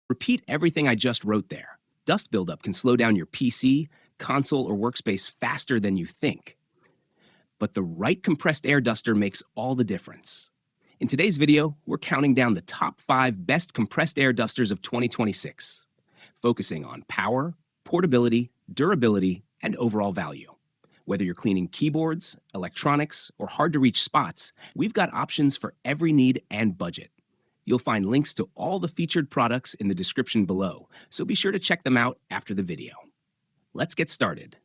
Repeat everything I just wrote there. Dust buildup can slow down your PC, console, or workspace faster than you think. But the right compressed air duster makes all the difference. In today's video, we're counting down the top 5 best compressed air dusters of 2026, focusing on power, portability, durability, and overall value. Whether you're cleaning keyboards, electronics, or hard-to-reach spots, we've got options for every need and budget. You'll find links to all the featured products in the description below, so be sure to check them out after the video. Let's get started.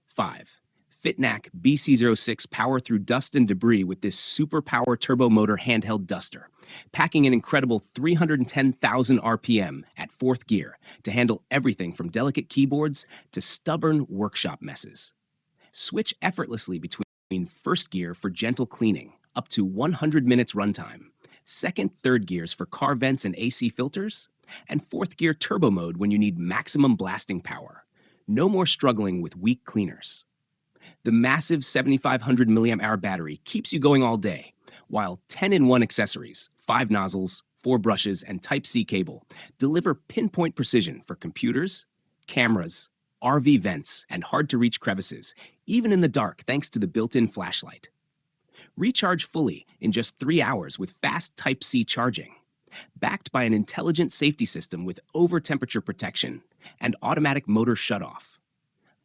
5. Fitnack BC06 power through dust and debris with this super power turbo motor handheld duster, packing an incredible 310,000 RPM at 4th gear to handle everything from delicate keyboards to stubborn workshop messes. Switch effortlessly between 1st gear for gentle cleaning, up to 100 minutes runtime, 2nd, 3rd gears for car vents and AC filters, and 4th gear turbo mode when you need maximum blasting power. No more struggling with weak cleaners. The massive 7,500 mAh battery keeps you going all day, while 10-in-1 accessories, 5 nozzles, 4 brushes, and Type-C cable deliver pinpoint precision for computers, cameras, RV vents, and hard-to-reach crevices, even in the dark thanks to the built-in flashlight. Recharge fully in just 3 hours with fast Type-C charging, backed by an intelligent safety system with over-temperature protection and automatic motor shutoff.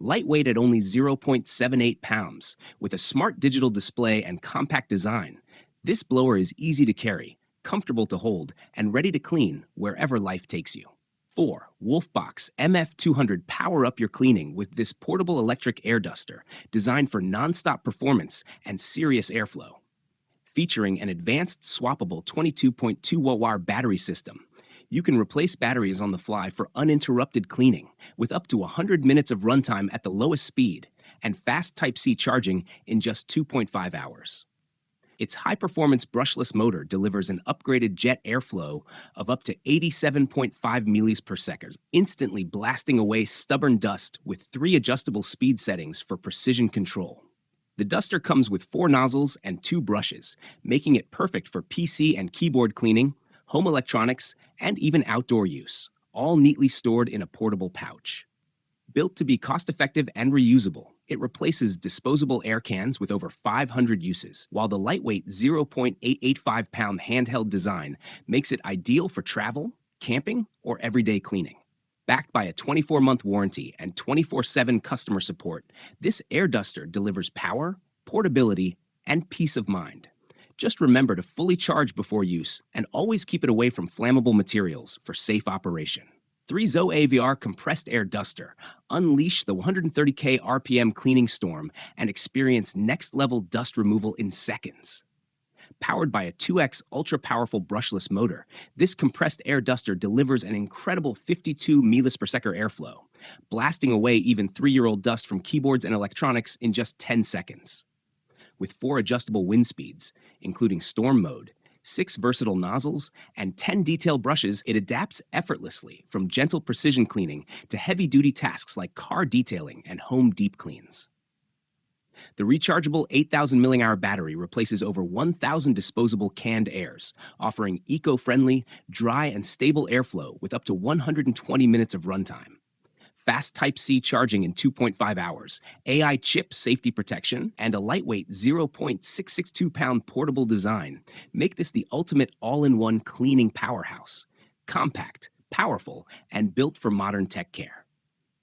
Lightweight at only 0.78 pounds, with a smart digital display and compact design, this blower is easy to carry, comfortable to hold, and ready to clean wherever life takes you. 4. Wolfbox MF200 power up your cleaning with this portable electric air duster designed for non-stop performance and serious airflow. Featuring an advanced swappable 22.2 watt battery system, you can replace batteries on the fly for uninterrupted cleaning with up to 100 minutes of runtime at the lowest speed and fast Type-C charging in just 2.5 hours. Its high-performance brushless motor delivers an upgraded jet airflow of up to 87.5 milis per second, instantly blasting away stubborn dust with 3 adjustable speed settings for precision control. The duster comes with 4 nozzles and 2 brushes, making it perfect for PC and keyboard cleaning, home electronics, and even outdoor use, all neatly stored in a portable pouch. Built to be cost-effective and reusable, it replaces disposable air cans with over 500 uses, while the lightweight 0.885-pound handheld design makes it ideal for travel, camping, or everyday cleaning. Backed by a 24-month warranty and 24/7 customer support, this air duster delivers power, portability, and peace of mind. Just remember to fully charge before use and always keep it away from flammable materials for safe operation. 3 ZOAVR compressed air duster. Unleash the 130K RPM cleaning storm and experience next-level dust removal in seconds. Powered by a 2x ultra-powerful brushless motor, this compressed air duster delivers an incredible 52 milis per second airflow, blasting away even 3-year-old dust from keyboards and electronics in just 10 seconds. With 4 adjustable wind speeds, including storm mode, 6 versatile nozzles, and 10 detail brushes, it adapts effortlessly from gentle precision cleaning to heavy-duty tasks like car detailing and home deep cleans. The rechargeable 8,000 mAh battery replaces over 1,000 disposable canned airs, offering eco-friendly, dry, and stable airflow with up to 120 minutes of runtime. Fast Type-C charging in 2.5 hours, AI chip safety protection, and a lightweight 0.662-pound portable design make this the ultimate all-in-one cleaning powerhouse. Compact, powerful, and built for modern tech care.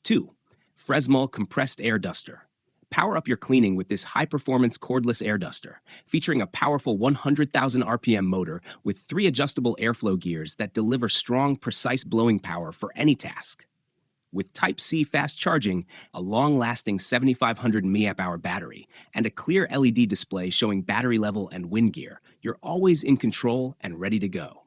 2. Fresol compressed air duster. Power up your cleaning with this high-performance cordless air duster, featuring a powerful 100,000 RPM motor with 3 adjustable airflow gears that deliver strong, precise blowing power for any task. With Type-C fast charging, a long-lasting 7,500 mAh battery, and a clear LED display showing battery level and wind gear, you're always in control and ready to go.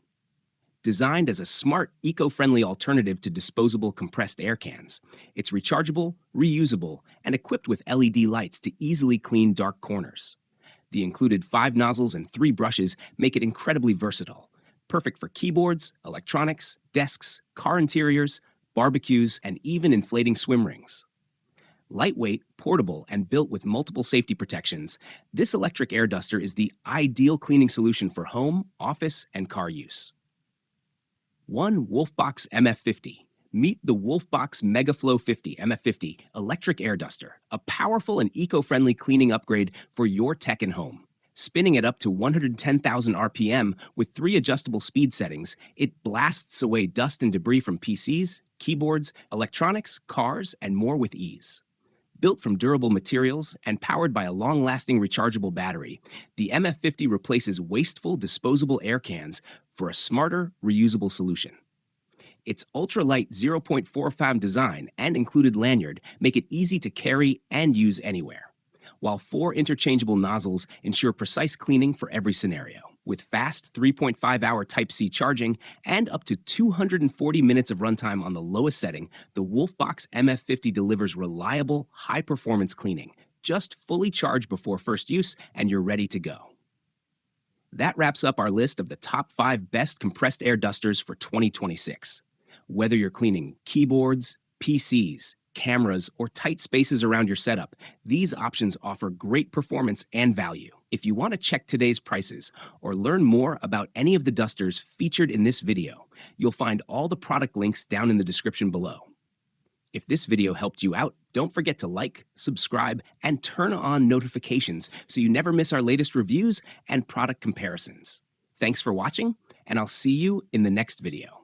Designed as a smart, eco-friendly alternative to disposable compressed air cans, it's rechargeable, reusable, and equipped with LED lights to easily clean dark corners. The included 5 nozzles and 3 brushes make it incredibly versatile, perfect for keyboards, electronics, desks, car interiors, barbecues, and even inflating swim rings. Lightweight, portable, and built with multiple safety protections, this electric air duster is the ideal cleaning solution for home, office, and car use. 1. Wolfbox MF50. Meet the Wolfbox MF50 MF50 electric air duster, a powerful and eco-friendly cleaning upgrade for your tech and home. Spinning at up to 110,000 RPM with 3 adjustable speed settings, it blasts away dust and debris from PCs, keyboards, electronics, cars, and more with ease. Built from durable materials and powered by a long-lasting rechargeable battery, the MF50 replaces wasteful disposable air cans for a smarter, reusable solution. Its ultralight 0.45 design and included lanyard make it easy to carry and use anywhere, while 4 interchangeable nozzles ensure precise cleaning for every scenario. With fast 3.5-hour Type-C charging and up to 240 minutes of runtime on the lowest setting, the Wolfbox MF50 delivers reliable, high-performance cleaning. Just fully charge before first use and you're ready to go. That wraps up our list of the top 5 best compressed air dusters for 2026. Whether you're cleaning keyboards, PCs, cameras, or tight spaces around your setup, these options offer great performance and value. If you want to check today's prices or learn more about any of the dusters featured in this video, you'll find all the product links down in the description below. If this video helped you out, don't forget to like, subscribe, and turn on notifications so you never miss our latest reviews and product comparisons. Thanks for watching, and I'll see you in the next video.